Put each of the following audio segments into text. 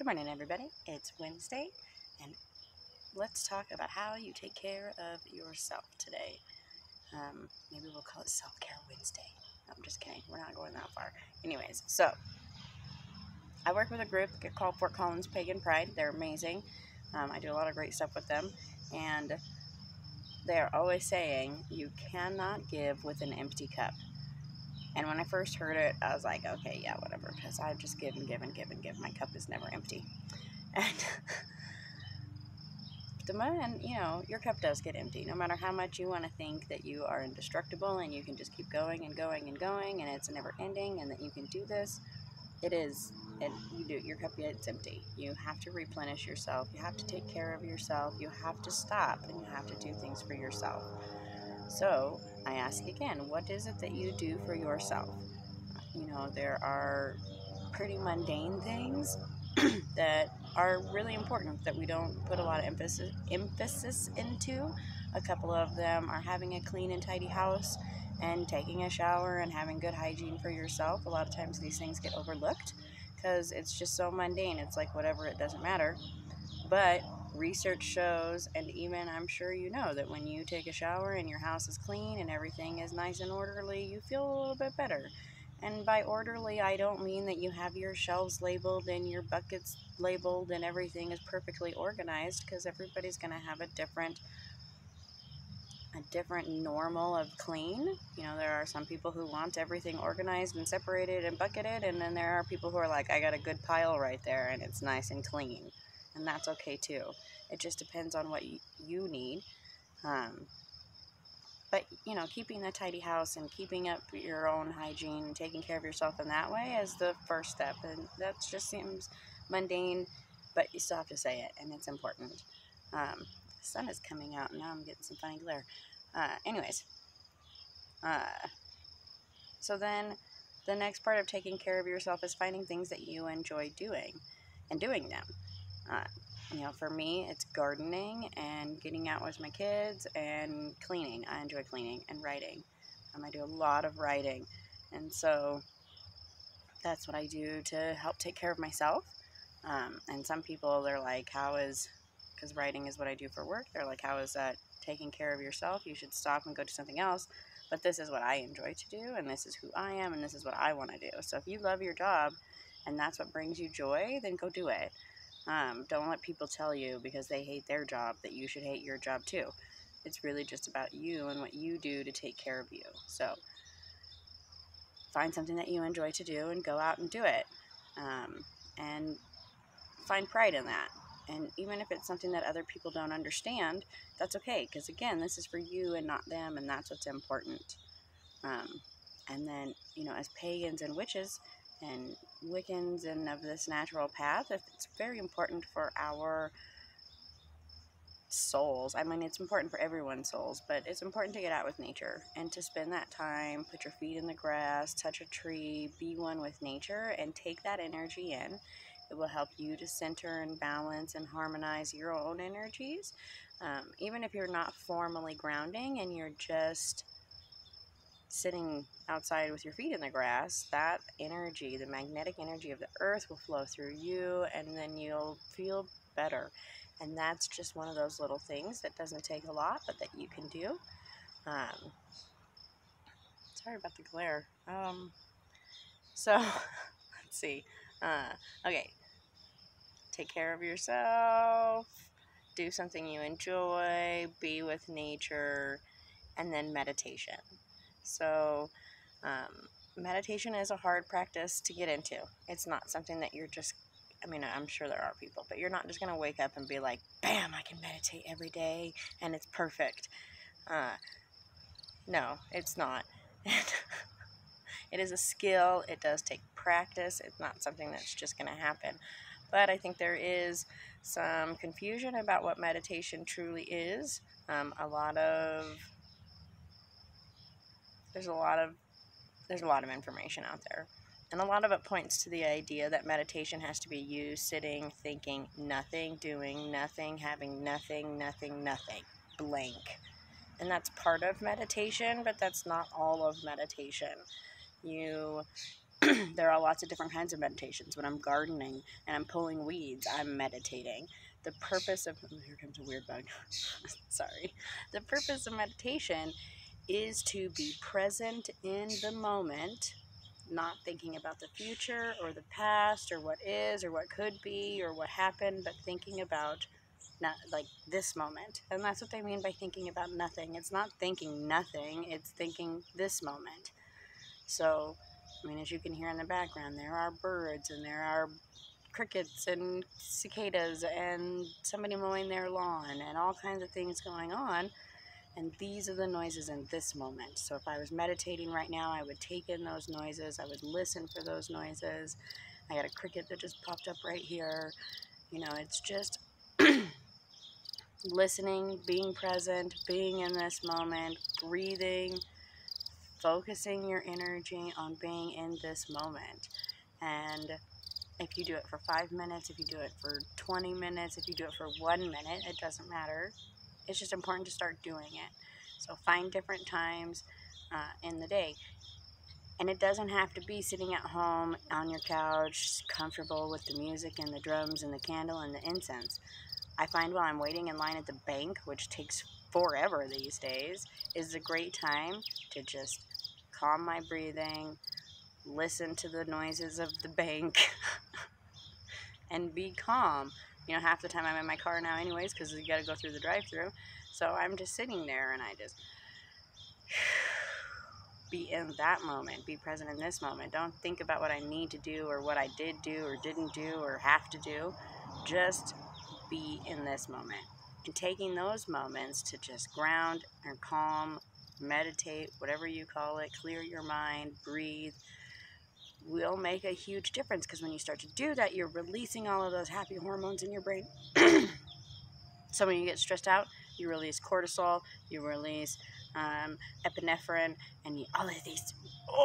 Good morning, everybody. It's Wednesday, and let's talk about how you take care of yourself today. Maybe we'll call it Self-Care Wednesday. No, I'm just kidding. We're not going that far. Anyways, so I work with a group called Fort Collins Pagan Pride. They're amazing. I do a lot of great stuff with them, and they're always saying you cannot give with an empty cup. And when I first heard it, I was like, okay, yeah, whatever, because I've just give and give and give and give. My cup is never empty. And your cup does get empty. No matter how much you want to think that you are indestructible and you can just keep going and going and going and it's never ending and that you can do this, it is. And your cup gets empty. You have to replenish yourself. You have to take care of yourself. You have to stop and you have to do things for yourself. So I ask again, what is it that you do for yourself? There are pretty mundane things that are really important that we don't put a lot of emphasis into. A couple of them are having a clean and tidy house and taking a shower and having good hygiene for yourself. A lot of times these things get overlooked because it's just so mundane. It's like whatever, it doesn't matter. But research shows, and even I'm sure you know, that when you take a shower and your house is clean and everything is nice and orderly, you feel a little bit better. And by orderly, I don't mean that you have your shelves labeled and your buckets labeled and everything is perfectly organized, because everybody's going to have a different normal of clean. There are some people who want everything organized and separated and bucketed, and then there are people who are like, I got a good pile right there and it's nice and clean. And that's okay too. It just depends on what you need. But, keeping a tidy house and keeping up your own hygiene and taking care of yourself in that way is the first step. And that just seems mundane, but you still have to say it, and it's important. The sun is coming out, and now I'm getting some funny glare. Anyways, so then the next part of taking care of yourself is finding things that you enjoy doing and doing them. For me, it's gardening and getting out with my kids and cleaning. I enjoy cleaning and writing. I do a lot of writing, and so that's what I do to help take care of myself. And some people, they're like, because writing is what I do for work, they're like, how is that taking care of yourself? You should stop and go do something else. But this is what I enjoy to do, and this is who I am, and this is what I want to do. So if you love your job and that's what brings you joy, then go do it. Don't let people tell you because they hate their job that you should hate your job too. It's really just about you and what you do to take care of you. So find something that you enjoy to do and go out and do it. And find pride in that. And even if it's something that other people don't understand, that's okay. Because again, this is for you and not them, and that's what's important. And then, as pagans and witches and Wiccans and of this natural path, it's very important for our souls. I mean, it's important for everyone's souls, but it's important to get out with nature and to spend that time, put your feet in the grass, touch a tree, be one with nature, and take that energy in. It will help you to center and balance and harmonize your own energies. Even if you're not formally grounding and you're just sitting outside with your feet in the grass, that energy, the magnetic energy of the earth, will flow through you, and then you'll feel better. And that's just one of those little things that doesn't take a lot, but that you can do. Sorry about the glare. So let's see. Okay. Take care of yourself. Do something you enjoy. Be with nature. And then meditation. So meditation is a hard practice to get into. It's not something that you're just, I'm sure there are people, but you're not just going to wake up and be like, bam, I can meditate every day and it's perfect. No, it's not. It is a skill. It does take practice. It's not something that's just going to happen. But I think there is some confusion about what meditation truly is. There's a lot of information out there. And a lot of it points to the idea that meditation has to be you sitting, thinking, nothing, doing nothing, having nothing, blank. And that's part of meditation, but that's not all of meditation. You There are lots of different kinds of meditations. When I'm gardening and I'm pulling weeds, I'm meditating. The purpose of, oh, here comes a weird bug. Sorry. The purpose of meditation is to be present in the moment, not thinking about the future or the past or what is or what could be or what happened, but thinking about not like this moment. And that's what they mean by thinking about nothing. It's not thinking nothing, it's thinking this moment. So, I mean, as you can hear in the background, there are birds and there are crickets and cicadas and somebody mowing their lawn and all kinds of things going on. And these are the noises in this moment. So if I was meditating right now, I would take in those noises. I would listen for those noises. I got a cricket that just popped up right here. You know, it's just listening, being present, being in this moment, breathing, focusing your energy on being in this moment. And if you do it for 5 minutes, if you do it for 20 minutes, if you do it for 1 minute, it doesn't matter. It's just important to start doing it. So find different times in the day. And it doesn't have to be sitting at home on your couch, comfortable with the music and the drums and the candle and the incense. I find while I'm waiting in line at the bank, which takes forever these days, is a great time to just calm my breathing, listen to the noises of the bank, and be calm. You know, half the time I'm in my car now anyways because you got to go through the drive-thru. So I'm just sitting there and I just be in that moment, be present in this moment. Don't think about what I need to do or what I did do or didn't do or have to do. Just be in this moment. And taking those moments to just ground and calm, meditate, whatever you call it, clear your mind, breathe, will make a huge difference, because when you start to do that, you're releasing all of those happy hormones in your brain. So when you get stressed out, you release cortisol, you release epinephrine, and all of these,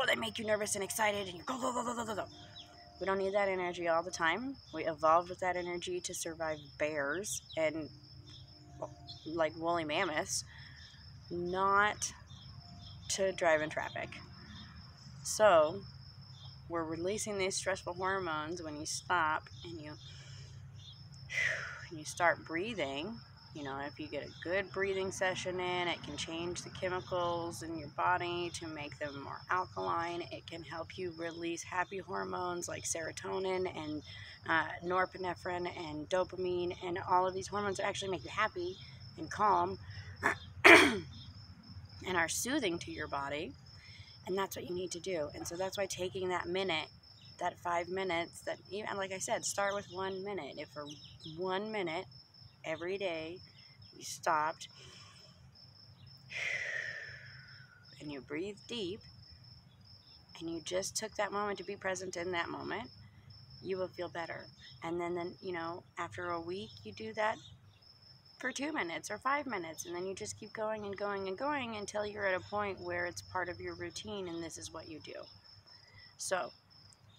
they make you nervous and excited, and you go, go, go, go, go, go, go. We don't need that energy all the time. We evolved with that energy to survive bears and like woolly mammoths, not to drive in traffic. So we're releasing these stressful hormones when you stop and you start breathing. You know, if you get a good breathing session in, it can change the chemicals in your body to make them more alkaline. It can help you release happy hormones like serotonin and norepinephrine and dopamine, and all of these hormones that actually make you happy and calm and are soothing to your body. And that's what you need to do. And so that's why taking that minute, that 5 minutes, that even, like I said, start with 1 minute. If for 1 minute every day you stopped and you breathe deep and you just took that moment to be present in that moment, you will feel better. And then you know, after a week, you do that for 2 minutes or 5 minutes, and then you just keep going and going and going until you're at a point where it's part of your routine and this is what you do. So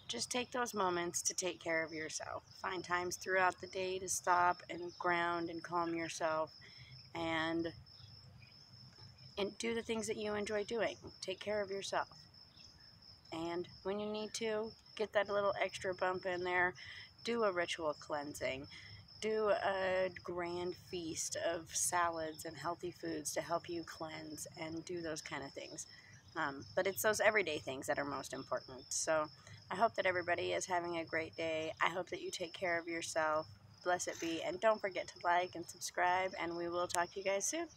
just take those moments to take care of yourself. Find times throughout the day to stop and ground and calm yourself, and do the things that you enjoy doing. Take care of yourself. And when you need to, get that little extra bump in there. Do a ritual cleansing. Do a grand feast of salads and healthy foods to help you cleanse, and do those kind of things. But it's those everyday things that are most important. So I hope that everybody is having a great day. I hope that you take care of yourself. Blessed be. And don't forget to like and subscribe, and we will talk to you guys soon.